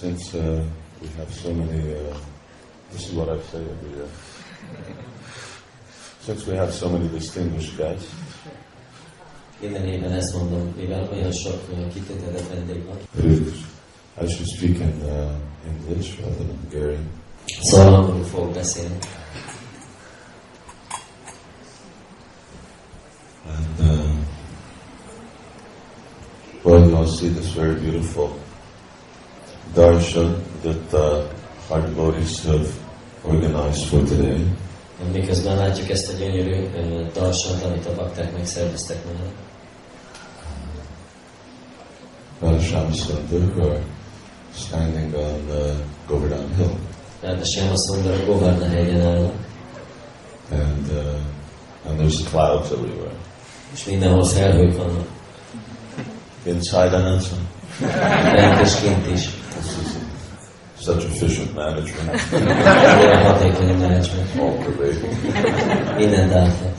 Since we have so many, this is what I say every year. Since we have so many distinguished guests, minden évben ezt mondom, mivel olyan sok kitüntetett vendég van. I should speak in English rather than Hungarian. Szóval angolul fogok beszélni. And well, you'll see this very beautiful darshan that our devotees have organized for today. Miközben látjuk ezt a gyönyörű darsant, amit a bakták megszerveztek már. H.H.Sivarama who are standing on Govardhan Hill. H.H.Sivarama a Govardhan hegyen állnak. And there's clouds everywhere. És mindenhol felhők vannak. Inside and outside. Bent és kint is. Such efficient management. Olyan hatékony management. All pervading. Mindent átlat.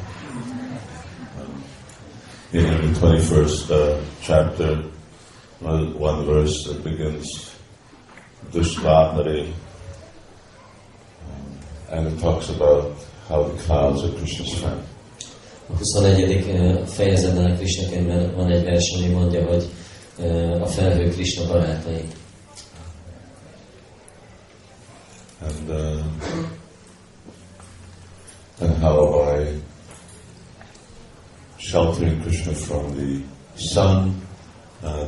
In the 21st chapter, one verse that begins Dushvahari, and it talks about how the clouds are Krishna's friend. A 21. fejezetben a Krishna könyvben van egy vers, ami mondja, hogy a felhők Krishna barátai. And how by sheltering Krishna from the sun,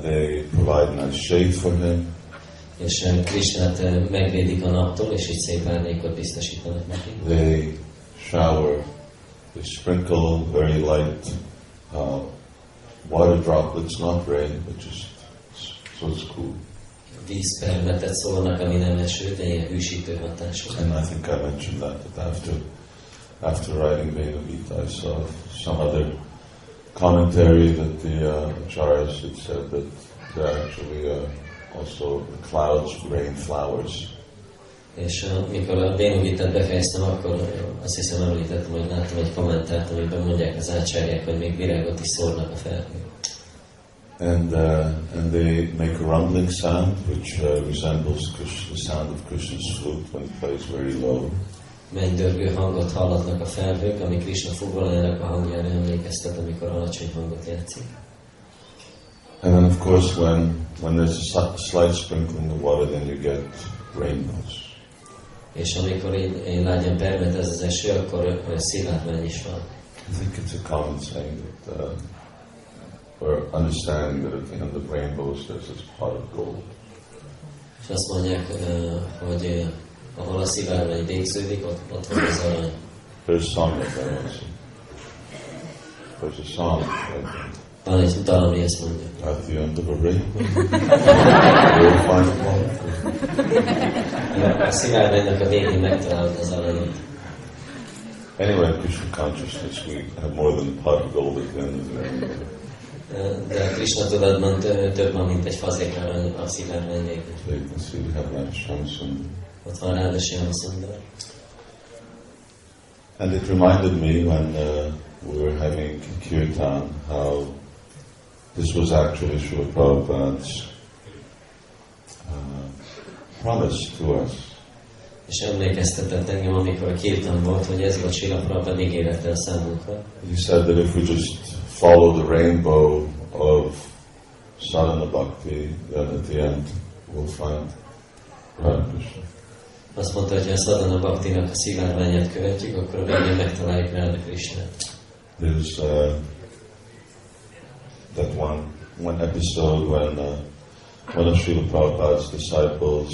they provide nice shade for him. És Krishnát megvédik a naptól, és így szép árnyékot biztosítanak neki. They shower, they sprinkle very light water droplets, not rain, but just so it's cool. Vízpermetet szólnak, ami nem eső, de ilyen hűsítő hatású. And I think I mentioned that after writing Veda Gita, I saw some other commentary that the acharyas had said that they're actually also the clouds rain flowers. És amikor a Veda Gitát befejeztem, akkor azt hiszem említettem, hogy láttam egy kommentárt, amiben mondják az ácsárják, hogy még virágot is szórnak a felhők. And they make a rumbling sound which resembles the sound of Krishna's flute when he plays very low. Mennydörgő hangot hallatnak a felhők, ami Krishna fuvolájának a hangjára emlékeztet, amikor alacsony hangot játszik. And then of course when there's a slight sprinkling of water, then you get rainbows. És amikor én lágyan permetez az eső, akkor szivárvány is van. I think it's a common saying that or understanding that at the end of rainbows there's this pot of gold. És azt mondják, hogy ahol a szivárvány végződik, ott van az arany. There's a song like that also. There's a song like that. Van egy dal, ami ezt mondja. At the end of a rainbow, you'll find a pot of gold. A szivárványnak a végén megtalálod az aranyat. Anyway, in Krishna consciousness, we have more than a pot of gold at the end of the rainbow. De a Krishna tudatban több van, mint egy fazék arany a szivárvány végén. So you can see we have H.H.Sivarama. Ott van H.H.Sivarama. And it reminded me when we were having kirtan how this was actually Srila Prabhupada's promise to us. És emlékeztetett engem, amikor a kirtan volt, hogy ez volt Srila Prabhupada ígérete a számunkra. He said that if we just follow the rainbow of sadhana bhakti, then at the end we'll find Radha Krishna. Azt mondta, hogy ha a sadhana bhaktinak a szivárványát követjük, akkor a végén megtaláljuk Radha Krishnát. There's that one episode when one of Srila Prabhupada's disciples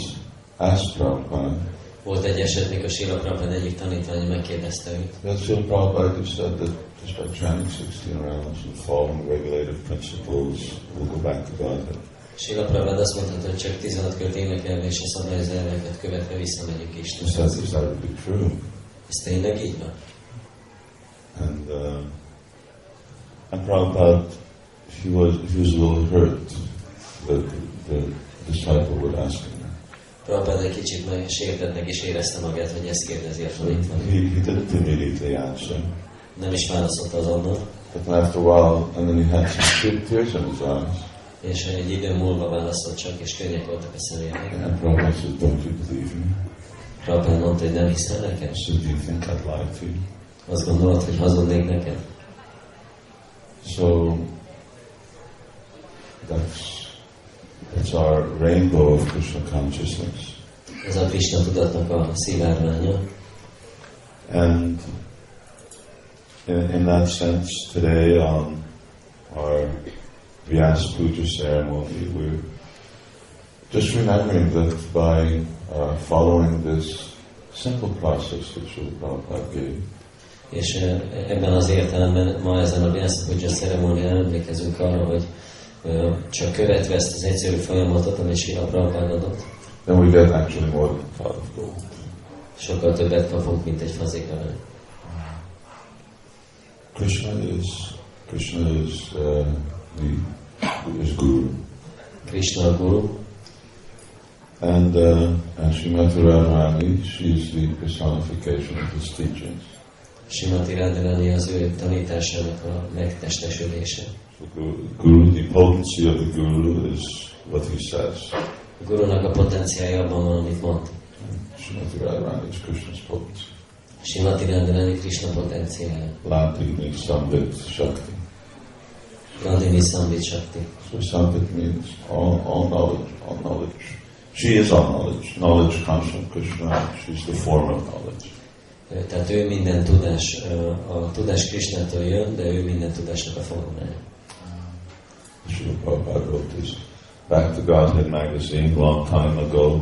asked Prabhupada. Volt egy eset, mikor Srila Prabhupada egyik tanítványa megkérdezte őt. That Srila Prabhupada had said that just by chanting 16 rounds and following regulative principles, we'll go back to Godhead. Srila Prabhupada azt mondta, hogy csak 16 kört énekelve és a szabályozó elveket követve visszamegyünk Istenhez. Is that really true? Ez tényleg így van? And Prabhupada, he was a little hurt that the disciple would ask him. Prabhupada egy kicsit megsértettnek és érezte magát, hogy ezt kérdezi a tanítvány. He didn't immediately answer. Nem is válaszolt azonnal. But after a while, and then he had some tears in his eyes. És egy idő múlva válaszolt csak, és könnyek voltak a személyek. And Prabhupada said, don't you believe me? Prabhupada mondta, hogy nem hiszel nekem? I said, do you think I'd lie to you? Azt gondolod, hogy hazudnék neked? So that's our rainbow of Krishna consciousness. Ez a Krishna tudatnak a szivárványa. And in that sense, today on our Vyasa Puja ceremony, we're just remembering that by following this simple process that Srila Prabhupada gave, És ebben az értelemben ma ezen a Vyasa Puja ceremónián emlékezünk arra, hogy csak követve ezt az egyszerű folyamatot, amit Srila Prabhupada adott, then we get actually more than a pot of gold. Sokkal többet kapunk, mint egy fazék arany. Krishna is Guru. Krishna a Guru. And Srimati Radharani, she is the personification of his teachings. Srimati Radharani az ő tanításának a megtestesülése. So Guru, the potency of the Guru is what he says. A Gurunak a potenciája abban van, amit mond. Srimati Radharani is Krishna's potency. Srimati Radharani Krishna potenciája. Ladini Sambit Shakti. Ladini Sambit Shakti. So Sambit means all knowledge. She is all knowledge. Knowledge comes from Krishna. She's the form of knowledge. Tehát ő minden tudás, a tudás Krishnától jön, de ő minden tudásnak a formája. Srila Prabhupada wrote this Back to Godhead magazine long time ago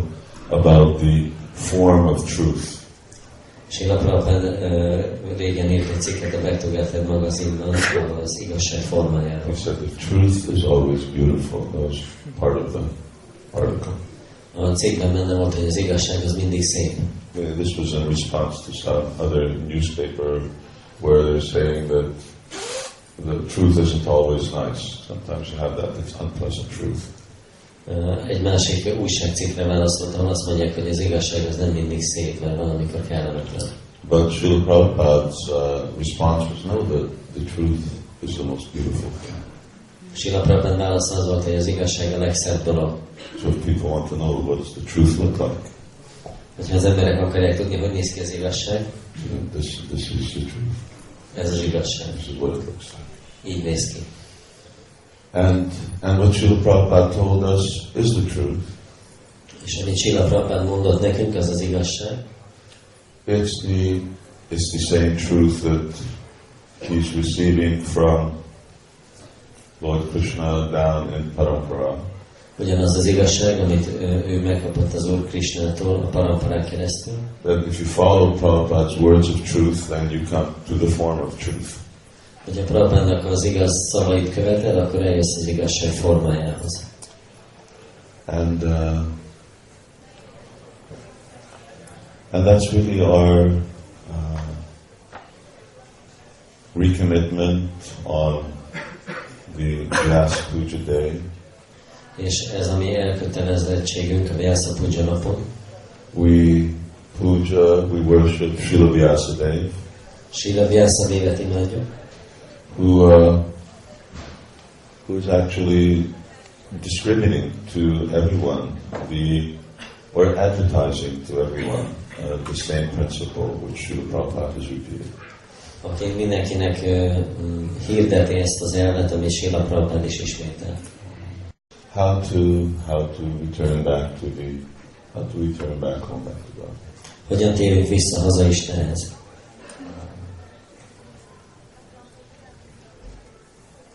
about the form of truth. Srila Prabhupada régen írt egy cikket a Back to Godhead magazinban az igazság formájáról. He said the truth is always beautiful. That was part of the article. A cikkben benne volt, hogy az igazság az mindig szép. This was in response to some other newspaper where they're saying that the truth isn't always nice. Sometimes you have that, it's unpleasant truth. Egy másik újságcikkre válaszolt, ahol azt mondják, hogy az igazság az nem mindig szép, mert valamikor kellemetlen. But Srila Prabhupada's response was no, the truth is the most beautiful thing. Srila Prabhupada válasz az volt, hogy az igazság a legszebb dolog. So if people want to know what does the truth look like, hogyha az emberek akarják tudni, hogy néz ki az igazság, this is the truth. Ez az igazság. This is what it looks like. Így néz ki. And what Srila Prabhupada told us is the truth. És amit Srila Prabhupada mondott nekünk, az az igazság. It's the same truth that he's receiving from Lord Krishna down in Parampara. Ugyanaz az igazság, amit ő megkapott az Úr Krishnától a paramparán keresztül. That if you follow Prabhupada's words of truth, then you come to the form of truth. Hogyha Prabhupádnak az igaz szavait követed, akkor eljössz az igazság formájához. And that's really our recommitment on the Vyasa Puja Day. És ez a mi elkötelezettségünk a Vyasa Puja napon. We worship Srila Vyasadeva, Srila Vyasadevet imádjuk, who is actually distributing to everyone or advertising to everyone the same principle which Srila Prabhupada has repeated. Aki mindenkinek hirdeti ezt az elvet, amit Srila Prabhupada is ismétel. How to return back home, back to God. Hogyan térünk vissza haza Istenhez?